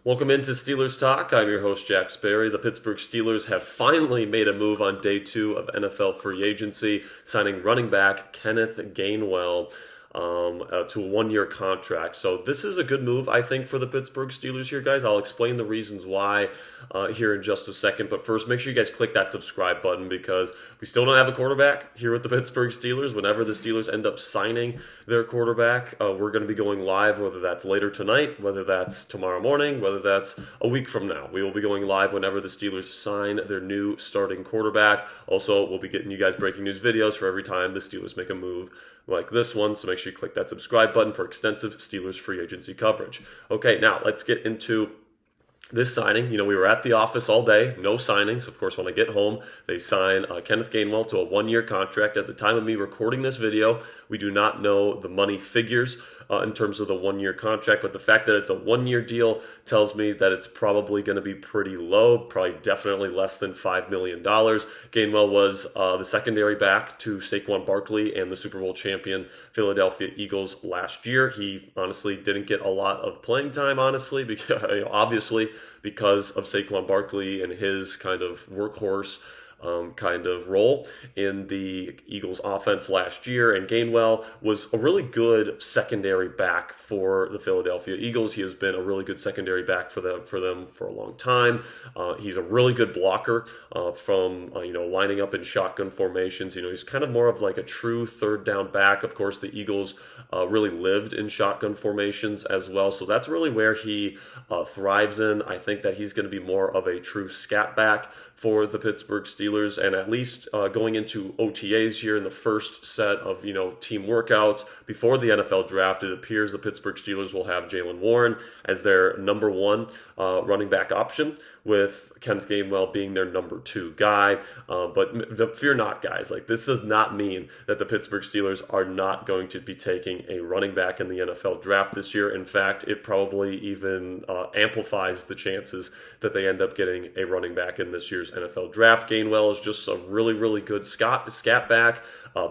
Welcome into Steelers Talk. I'm your host, Jack Sperry. The Pittsburgh Steelers have finally made a move on day 2 of NFL free agency, signing running back Kenneth Gainwell to a one-year contract. So this is a good move, I think, for the Pittsburgh Steelers here, guys. I'll explain the reasons why here in just a second. But first, make sure you guys click that subscribe button because we still don't have a quarterback here with the Pittsburgh Steelers. Whenever the Steelers end up signing their quarterback, we're going to be going live, whether that's later tonight, whether that's tomorrow morning, whether that's a week from now. We will be going live whenever the Steelers sign their new starting quarterback. Also, we'll be getting you guys breaking news videos for every time the Steelers make a move like this one, so make sure you click that subscribe button for extensive Steelers free agency coverage. Okay, now let's get into this signing. We were at the office all day, no signings. Of course, when I get home, they sign Kenneth Gainwell to a one-year contract. At the time of me recording this video, we do not know the money figures in terms of the one-year contract, but the fact that it's a one-year deal tells me that it's probably going to be pretty low, probably definitely less than $5 million. Gainwell was the secondary back to Saquon Barkley and the Super Bowl champion Philadelphia Eagles last year. He honestly didn't get a lot of playing time, honestly, because obviously because of Saquon Barkley and his kind of workhorse kind of role in the Eagles offense last year. And Gainwell was a really good secondary back for the Philadelphia Eagles. He has been a really good secondary back for them for a long time. He's a really good blocker from lining up in shotgun formations. He's kind of more of like a true third down back. Of course, the Eagles really lived in shotgun formations as well. So that's really where he thrives in. I think that he's going to be more of a true scat back for the Pittsburgh Steelers, and at least going into OTAs here in the first set of team workouts before the NFL draft, it appears the Pittsburgh Steelers will have Jaylen Warren as their number 1 running back option, with Kenneth Gainwell being their number 2 guy. But fear not, guys. This does not mean that the Pittsburgh Steelers are not going to be taking a running back in the NFL draft this year. In fact, it probably even amplifies the chances that they end up getting a running back in this year's NFL draft. Gainwell is just a really, really good scat back,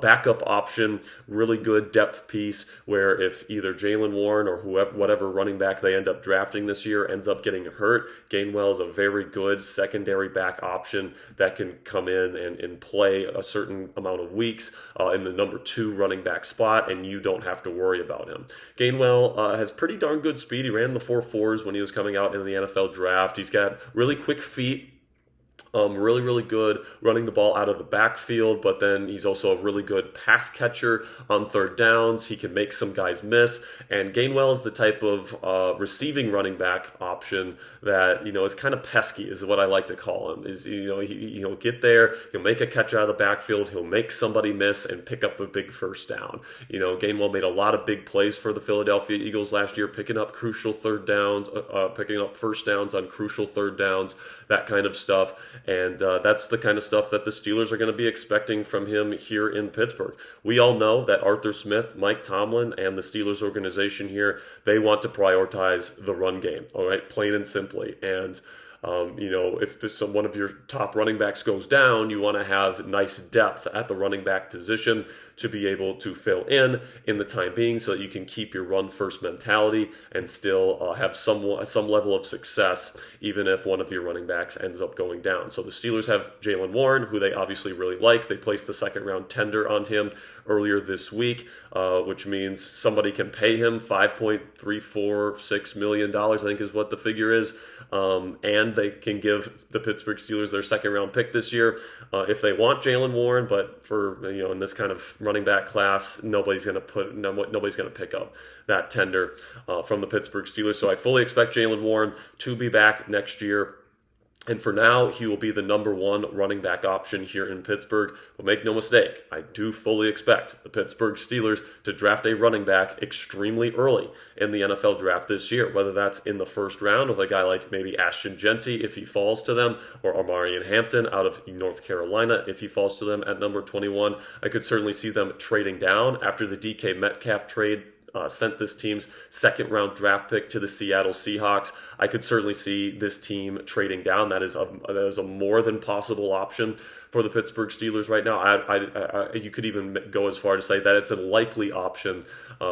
backup option, really good depth piece where if either Jaylen Warren or whatever running back they end up drafting this year ends up getting hurt, Gainwell is a very good secondary back option that can come in and play a certain amount of weeks in the number 2 running back spot, and you don't have to worry about him. Gainwell has pretty darn good speed. He ran the 4.4s when he was coming out in the NFL draft. He's got really quick feet. Really, really good running the ball out of the backfield, but then he's also a really good pass catcher on third downs. He can make some guys miss, and Gainwell is the type of receiving running back option that is kind of pesky, is what I like to call him. He'll get there, he'll make a catch out of the backfield, he'll make somebody miss and pick up a big first down. Gainwell made a lot of big plays for the Philadelphia Eagles last year, picking up crucial third downs, picking up first downs on crucial third downs, that kind of stuff. And that's the kind of stuff that the Steelers are going to be expecting from him here in Pittsburgh. We all know that Arthur Smith, Mike Tomlin, and the Steelers organization here, they want to prioritize the run game, all right, plain and simply. And if one of your top running backs goes down, you want to have nice depth at the running back position to be able to fill in the time being so that you can keep your run-first mentality and still have some level of success even if one of your running backs ends up going down. So the Steelers have Jaylen Warren, who they obviously really like. They placed the second-round tender on him earlier this week, which means somebody can pay him $5.346 million, I think is what the figure is, and they can give the Pittsburgh Steelers their second-round pick this year if they want Jaylen Warren, but for in this kind of running back class, nobody's going to pick up that tender from the Pittsburgh Steelers. So I fully expect Jaylen Warren to be back next year. And for now, he will be the number 1 running back option here in Pittsburgh. But make no mistake, I do fully expect the Pittsburgh Steelers to draft a running back extremely early in the NFL draft this year, whether that's in the first round with a guy like maybe Ashton Jeanty if he falls to them, or Omarion Hampton out of North Carolina if he falls to them at number 21. I could certainly see them trading down after the Deke Metcalf trade sent this team's second-round draft pick to the Seattle Seahawks. I could certainly see this team trading down. That is a more than possible option for the Pittsburgh Steelers right now. You could even go as far to say that it's a likely option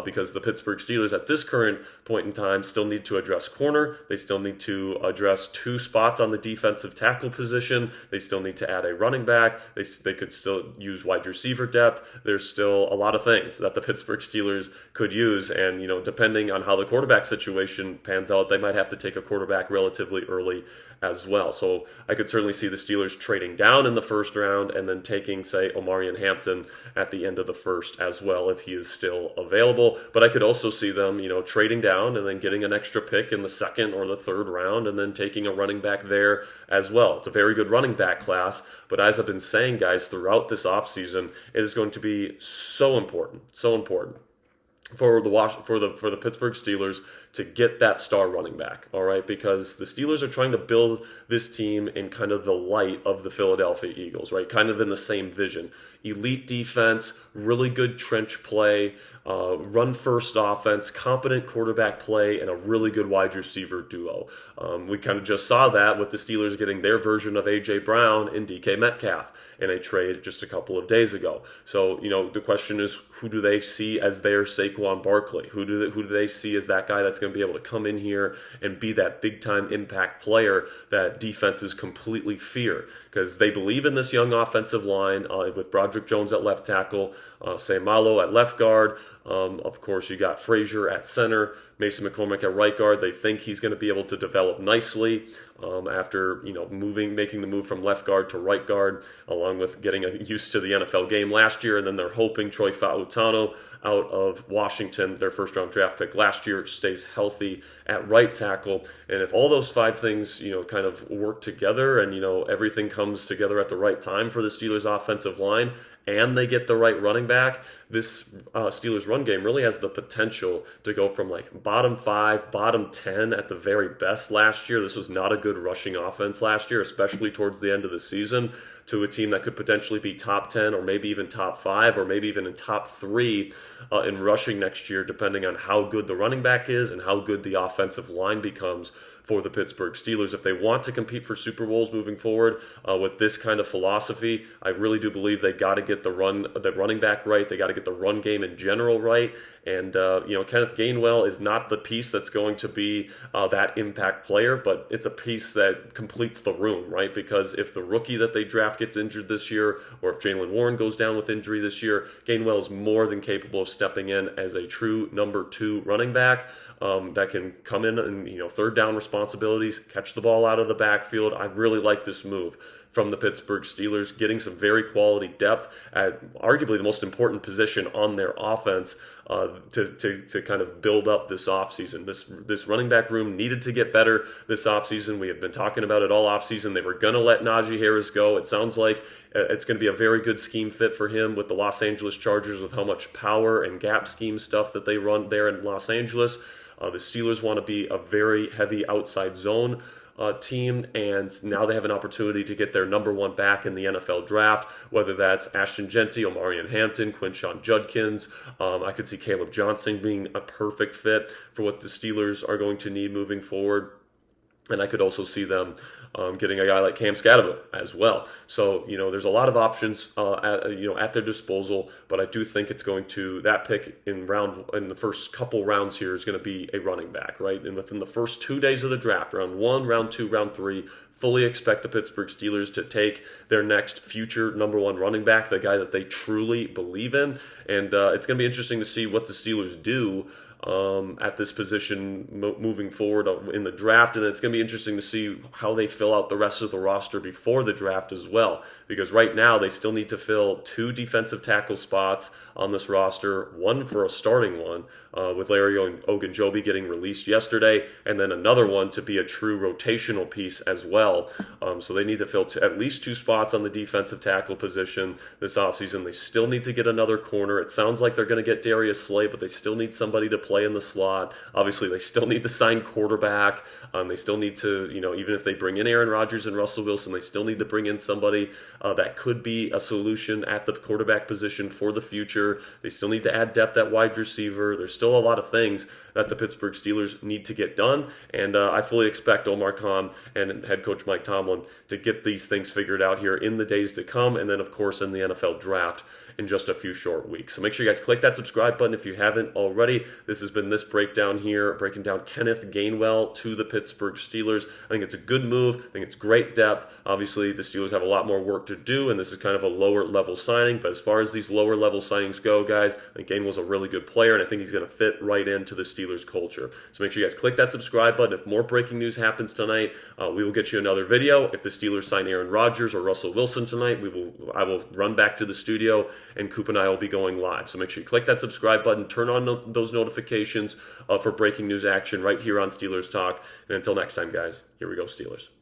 because the Pittsburgh Steelers at this current point in time still need to address corner. They still need to address 2 spots on the defensive tackle position. They still need to add a running back. They could still use wide receiver depth. There's still a lot of things that the Pittsburgh Steelers could use, and depending on how the quarterback situation pans out, they might have to take a quarterback relatively early as well. So I could certainly see the Steelers trading down in the first round and then taking, say, Omarion Hampton at the end of the first as well if he is still available. But I could also see them, trading down and then getting an extra pick in the second or the third round and then taking a running back there as well. It's a very good running back class, but as I've been saying, guys, throughout this offseason, it is going to be so important for the Pittsburgh Steelers to get that star running back, all right? Because the Steelers are trying to build this team in kind of the light of the Philadelphia Eagles, right? Kind of in the same vision. Elite defense, really good trench play, run-first offense, competent quarterback play, and a really good wide receiver duo. We kind of just saw that with the Steelers getting their version of A.J. Brown and DK Metcalf in a trade just a couple of days ago. So, the question is, who do they see as their Saquon Barkley? Who do they see as that guy that's going to be able to come in here and be that big-time impact player that defenses completely fear? Because they believe in this young offensive line with Broderick Jones at left tackle, Sam Malo at left guard. Of course, you got Frazier at center, Mason McCormick at right guard. They think he's going to be able to develop nicely after making the move from left guard to right guard, along with getting used to the NFL game last year. And then they're hoping Troy Fautano out of Washington, their first-round draft pick last year, stays healthy at right tackle. And if all those 5 things, kind of work together and, everything comes together at the right time for the Steelers offensive line, and they get the right running back, this Steelers run game really has the potential to go from like bottom 5, bottom 10 at the very best last year. This was not a good rushing offense last year, especially towards the end of the season, to a team that could potentially be top 10 or maybe even top 5 or maybe even in top 3 in rushing next year, depending on how good the running back is and how good the offensive line becomes for the Pittsburgh Steelers. If they want to compete for Super Bowls moving forward with this kind of philosophy, I really do believe they got to get the running back right. They got to get the run game in general right. And Kenneth Gainwell is not the piece that's going to be that impact player, but it's a piece that completes the room, right? Because if the rookie that they draft gets injured this year, or if Jaylen Warren goes down with injury this year, Gainwell is more than capable of stepping in as a true number 2 running back that can come in and third down responsibilities, catch the ball out of the backfield. I really like this move from the Pittsburgh Steelers, getting some very quality depth at arguably the most important position on their offense to kind of build up this offseason. This running back room needed to get better this offseason. We have been talking about it all offseason. They were going to let Najee Harris go. It sounds like it's going to be a very good scheme fit for him with the Los Angeles Chargers, with how much power and gap scheme stuff that they run there in Los Angeles. The Steelers want to be a very heavy outside zone team, and now they have an opportunity to get their number 1 back in the NFL draft, whether that's Ashton Jeanty, Omarion Hampton, Quinshon Judkins. I could see Caleb Johnson being a perfect fit for what the Steelers are going to need moving forward. And I could also see them getting a guy like Cam Scatterbo as well. So, there's a lot of options at their disposal, but I do think it's going to, that pick in the first couple rounds here is going to be a running back, right? And within the first 2 days of the draft, round 1, round 2, round 3, fully expect the Pittsburgh Steelers to take their next future number 1 running back, the guy that they truly believe in. And it's going to be interesting to see what the Steelers do at this position moving forward in the draft, and it's going to be interesting to see how they fill out the rest of the roster before the draft as well, because right now they still need to fill 2 defensive tackle spots on this roster, 1 for a starting one with Larry Ogunjobi getting released yesterday, and then another one to be a true rotational piece as well. So they need to fill at least 2 spots on the defensive tackle position this offseason. They still need to get another corner. It sounds like they're going to get Darius Slay, but they still need somebody to play in the slot. Obviously, they still need to sign quarterback. They still need to, even if they bring in Aaron Rodgers and Russell Wilson, they still need to bring in somebody that could be a solution at the quarterback position for the future. They still need to add depth at wide receiver. There's still a lot of things that the Pittsburgh Steelers need to get done. And I fully expect Omar Khan and head coach Mike Tomlin to get these things figured out here in the days to come, and then, of course, in the NFL draft in just a few short weeks. So make sure you guys click that subscribe button if you haven't already. This has been this breakdown here, breaking down Kenneth Gainwell to the Pittsburgh Steelers. I think it's a good move. I think it's great depth. Obviously, the Steelers have a lot more work to do, and this is kind of a lower level signing. But as far as these lower level signings go, guys, I think Gainwell's a really good player, and I think he's going to fit right into the Steelers culture. So make sure you guys click that subscribe button. If more breaking news happens tonight, we will get you another video. If the Steelers sign Aaron Rodgers or Russell Wilson tonight, I will run back to the studio, and Coop and I will be going live. So make sure you click that subscribe button, turn on those notifications for breaking news action right here on Steelers Talk. And until next time, guys, here we go, Steelers.